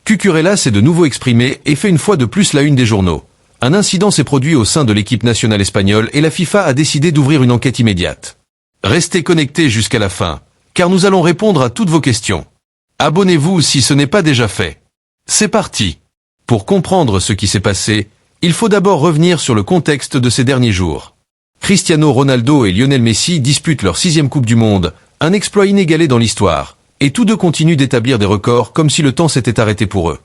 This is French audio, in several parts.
Cucurella s'est de nouveau exprimé et fait une fois de plus la une des journaux. Un incident s'est produit au sein de l'équipe nationale espagnole et la FIFA a décidé d'ouvrir une enquête immédiate. Restez connectés jusqu'à la fin, car nous allons répondre à toutes vos questions. Abonnez-vous si ce n'est pas déjà fait. C'est parti. Pour comprendre ce qui s'est passé, il faut d'abord revenir sur le contexte de ces derniers jours. Cristiano Ronaldo et Lionel Messi disputent leur 6e Coupe du Monde, un exploit inégalé dans l'histoire, et tous deux continuent d'établir des records comme si le temps s'était arrêté pour eux.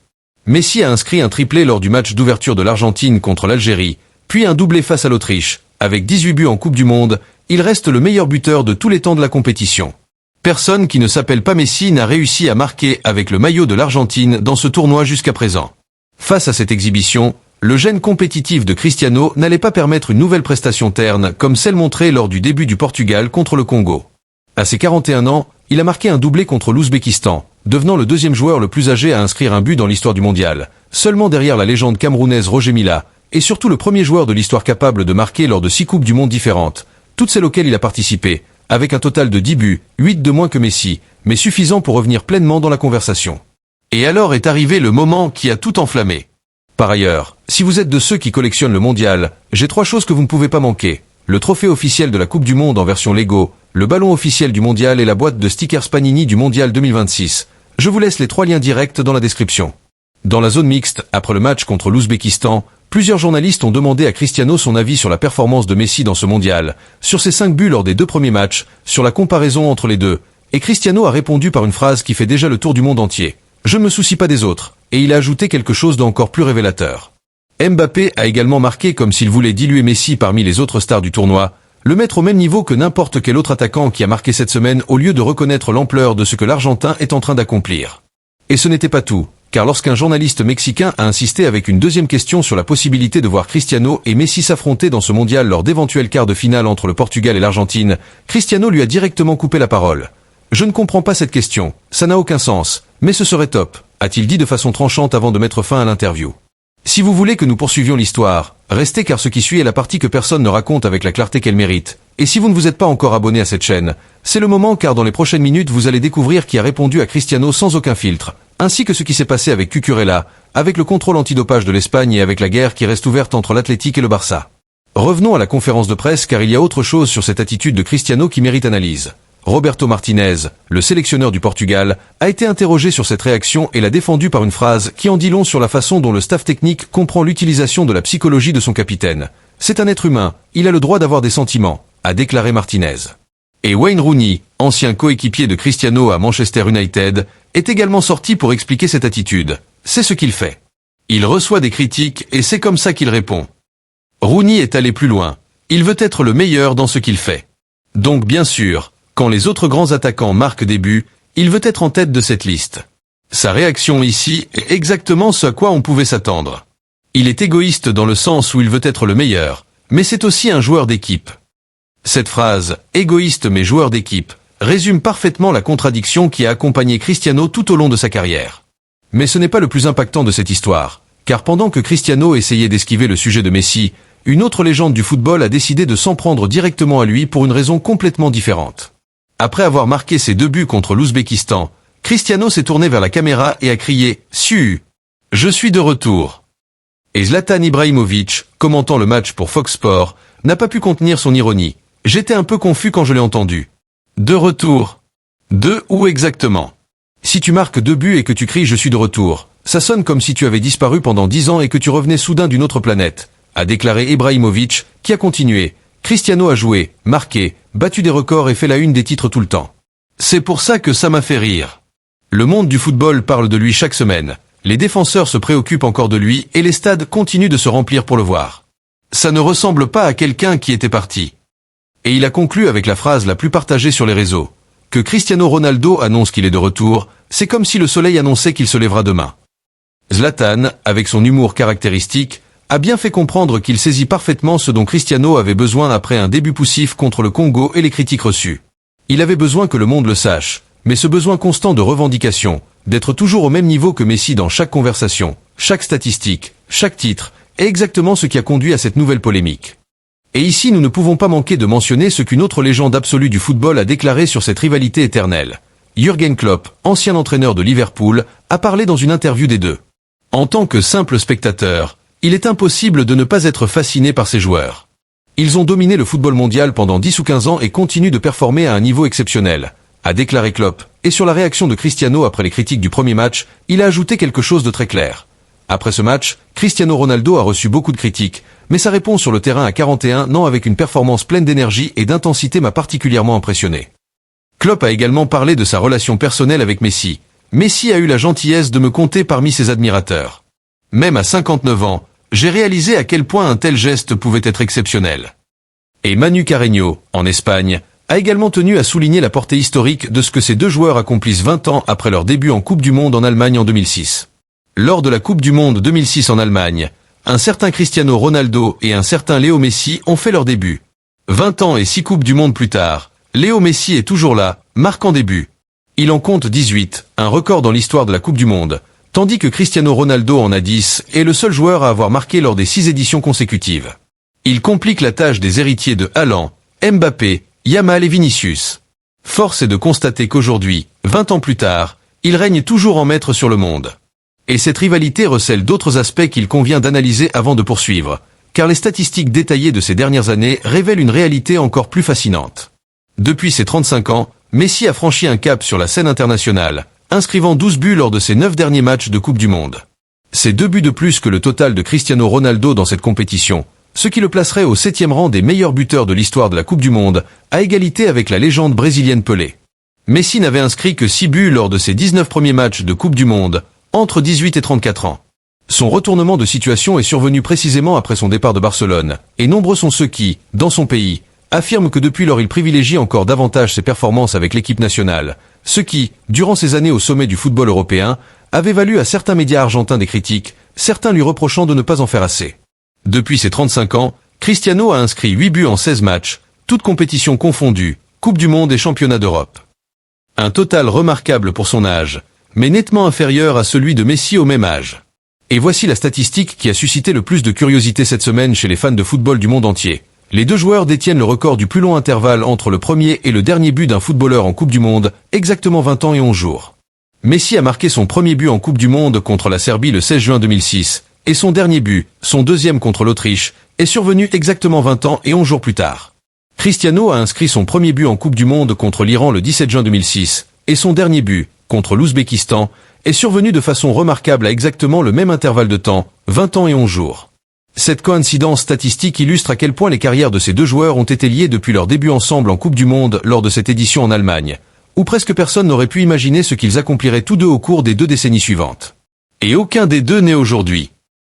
Messi a inscrit un triplé lors du match d'ouverture de l'Argentine contre l'Algérie, puis un doublé face à l'Autriche. Avec 18 buts en Coupe du Monde, il reste le meilleur buteur de tous les temps de la compétition. Personne qui ne s'appelle pas Messi n'a réussi à marquer avec le maillot de l'Argentine dans ce tournoi jusqu'à présent. Face à cette exhibition, le gène compétitif de Cristiano n'allait pas permettre une nouvelle prestation terne comme celle montrée lors du début du Portugal contre le Congo. À ses 41 ans, il a marqué un doublé contre l'Ouzbékistan, devenant le 2e joueur le plus âgé à inscrire un but dans l'histoire du mondial, seulement derrière la légende camerounaise Roger Mila, et surtout le premier joueur de l'histoire capable de marquer lors de 6 Coupes du Monde différentes, toutes celles auxquelles il a participé, avec un total de 10 buts, 8 de moins que Messi, mais suffisant pour revenir pleinement dans la conversation. Et alors est arrivé le moment qui a tout enflammé. Par ailleurs, si vous êtes de ceux qui collectionnent le mondial, j'ai 3 choses que vous ne pouvez pas manquer. Le trophée officiel de la Coupe du Monde en version Lego, le ballon officiel du mondial et la boîte de stickers Panini du mondial 2026. Je vous laisse les 3 liens directs dans la description. Dans la zone mixte, après le match contre l'Ouzbékistan, plusieurs journalistes ont demandé à Cristiano son avis sur la performance de Messi dans ce mondial, sur ses 5 buts lors des 2 premiers matchs, sur la comparaison entre les deux, et Cristiano a répondu par une phrase qui fait déjà le tour du monde entier. Je ne me soucie pas des autres, et il a ajouté quelque chose d'encore plus révélateur. Mbappé a également marqué comme s'il voulait diluer Messi parmi les autres stars du tournoi, le mettre au même niveau que n'importe quel autre attaquant qui a marqué cette semaine au lieu de reconnaître l'ampleur de ce que l'Argentin est en train d'accomplir. Et ce n'était pas tout, car lorsqu'un journaliste mexicain a insisté avec une deuxième question sur la possibilité de voir Cristiano et Messi s'affronter dans ce mondial lors d'éventuels quarts de finale entre le Portugal et l'Argentine, Cristiano lui a directement coupé la parole. « Je ne comprends pas cette question, ça n'a aucun sens, mais ce serait top », a-t-il dit de façon tranchante avant de mettre fin à l'interview. Si vous voulez que nous poursuivions l'histoire, restez car ce qui suit est la partie que personne ne raconte avec la clarté qu'elle mérite. Et si vous ne vous êtes pas encore abonné à cette chaîne, c'est le moment car dans les prochaines minutes vous allez découvrir qui a répondu à Cristiano sans aucun filtre, ainsi que ce qui s'est passé avec Cucurella, avec le contrôle antidopage de l'Espagne et avec la guerre qui reste ouverte entre l'Athletic et le Barça. Revenons à la conférence de presse car il y a autre chose sur cette attitude de Cristiano qui mérite analyse. Roberto Martinez, le sélectionneur du Portugal, a été interrogé sur cette réaction et l'a défendu par une phrase qui en dit long sur la façon dont le staff technique comprend l'utilisation de la psychologie de son capitaine. « C'est un être humain, il a le droit d'avoir des sentiments », a déclaré Martinez. Et Wayne Rooney, ancien coéquipier de Cristiano à Manchester United, est également sorti pour expliquer cette attitude. C'est ce qu'il fait. Il reçoit des critiques et c'est comme ça qu'il répond. Rooney est allé plus loin. Il veut être le meilleur dans ce qu'il fait. Donc bien sûr, quand les autres grands attaquants marquent des buts, il veut être en tête de cette liste. Sa réaction ici est exactement ce à quoi on pouvait s'attendre. Il est égoïste dans le sens où il veut être le meilleur, mais c'est aussi un joueur d'équipe. Cette phrase, égoïste mais joueur d'équipe, résume parfaitement la contradiction qui a accompagné Cristiano tout au long de sa carrière. Mais ce n'est pas le plus impactant de cette histoire, car pendant que Cristiano essayait d'esquiver le sujet de Messi, une autre légende du football a décidé de s'en prendre directement à lui pour une raison complètement différente. Après avoir marqué ses 2 buts contre l'Ouzbékistan, Cristiano s'est tourné vers la caméra et a crié « Su, je suis de retour !» Et Zlatan Ibrahimović, commentant le match pour Fox Sports, n'a pas pu contenir son ironie. « J'étais un peu confus quand je l'ai entendu. »« De retour ?» De où exactement ? Si tu marques 2 buts et que tu cries « Je suis de retour », ça sonne comme si tu avais disparu pendant 10 ans et que tu revenais soudain d'une autre planète, a déclaré Ibrahimović, qui a continué. Cristiano a joué, marqué, battu des records et fait la une des titres tout le temps. C'est pour ça que ça m'a fait rire. Le monde du football parle de lui chaque semaine. Les défenseurs se préoccupent encore de lui et les stades continuent de se remplir pour le voir. Ça ne ressemble pas à quelqu'un qui était parti. Et il a conclu avec la phrase la plus partagée sur les réseaux. Que Cristiano Ronaldo annonce qu'il est de retour, c'est comme si le soleil annonçait qu'il se lèvera demain. Zlatan, avec son humour caractéristique, a bien fait comprendre qu'il saisit parfaitement ce dont Cristiano avait besoin après un début poussif contre le Congo et les critiques reçues. Il avait besoin que le monde le sache, mais ce besoin constant de revendication, d'être toujours au même niveau que Messi dans chaque conversation, chaque statistique, chaque titre, est exactement ce qui a conduit à cette nouvelle polémique. Et ici nous ne pouvons pas manquer de mentionner ce qu'une autre légende absolue du football a déclaré sur cette rivalité éternelle. Jürgen Klopp, ancien entraîneur de Liverpool, a parlé dans une interview des deux. En tant que simple spectateur, il est impossible de ne pas être fasciné par ces joueurs. Ils ont dominé le football mondial pendant 10 ou 15 ans et continuent de performer à un niveau exceptionnel, a déclaré Klopp. Et sur la réaction de Cristiano après les critiques du premier match, il a ajouté quelque chose de très clair. Après ce match, Cristiano Ronaldo a reçu beaucoup de critiques, mais sa réponse sur le terrain à 41 ans avec une performance pleine d'énergie et d'intensité m'a particulièrement impressionné. Klopp a également parlé de sa relation personnelle avec Messi. Messi a eu la gentillesse de me compter parmi ses admirateurs. Même à 59 ans, j'ai réalisé à quel point un tel geste pouvait être exceptionnel. Et Manu Carreño, en Espagne, a également tenu à souligner la portée historique de ce que ces deux joueurs accomplissent 20 ans après leur début en Coupe du Monde en Allemagne en 2006. Lors de la Coupe du Monde 2006 en Allemagne, un certain Cristiano Ronaldo et un certain Léo Messi ont fait leur début. 20 ans et 6 Coupes du Monde plus tard, Léo Messi est toujours là, marquant des buts. Il en compte 18, un record dans l'histoire de la Coupe du Monde, tandis que Cristiano Ronaldo en a 10 et est le seul joueur à avoir marqué lors des 6 éditions consécutives. Il complique la tâche des héritiers de Haaland, Mbappé, Yamal et Vinicius. Force est de constater qu'aujourd'hui, 20 ans plus tard, il règne toujours en maître sur le monde. Et cette rivalité recèle d'autres aspects qu'il convient d'analyser avant de poursuivre, car les statistiques détaillées de ces dernières années révèlent une réalité encore plus fascinante. Depuis ses 35 ans, Messi a franchi un cap sur la scène internationale, inscrivant 12 buts lors de ses 9 derniers matchs de Coupe du Monde. C'est 2 buts de plus que le total de Cristiano Ronaldo dans cette compétition, ce qui le placerait au 7e rang des meilleurs buteurs de l'histoire de la Coupe du Monde, à égalité avec la légende brésilienne Pelé. Messi n'avait inscrit que 6 buts lors de ses 19 premiers matchs de Coupe du Monde, entre 18 et 34 ans. Son retournement de situation est survenu précisément après son départ de Barcelone, et nombreux sont ceux qui, dans son pays, affirment que depuis lors il privilégie encore davantage ses performances avec l'équipe nationale, ce qui, durant ses années au sommet du football européen, avait valu à certains médias argentins des critiques, certains lui reprochant de ne pas en faire assez. Depuis ses 35 ans, Cristiano a inscrit 8 buts en 16 matchs, toutes compétitions confondues, Coupe du Monde et Championnat d'Europe. Un total remarquable pour son âge, mais nettement inférieur à celui de Messi au même âge. Et voici la statistique qui a suscité le plus de curiosité cette semaine chez les fans de football du monde entier. Les deux joueurs détiennent le record du plus long intervalle entre le premier et le dernier but d'un footballeur en Coupe du Monde, exactement 20 ans et 11 jours. Messi a marqué son premier but en Coupe du Monde contre la Serbie le 16 juin 2006, et son dernier but, son deuxième contre l'Autriche, est survenu exactement 20 ans et 11 jours plus tard. Cristiano a inscrit son premier but en Coupe du Monde contre l'Iran le 17 juin 2006, et son dernier but, contre l'Ouzbékistan, est survenu de façon remarquable à exactement le même intervalle de temps, 20 ans et 11 jours. Cette coïncidence statistique illustre à quel point les carrières de ces deux joueurs ont été liées depuis leur début ensemble en Coupe du Monde lors de cette édition en Allemagne, où presque personne n'aurait pu imaginer ce qu'ils accompliraient tous deux au cours des 2 décennies suivantes. Et aucun des deux n'est aujourd'hui.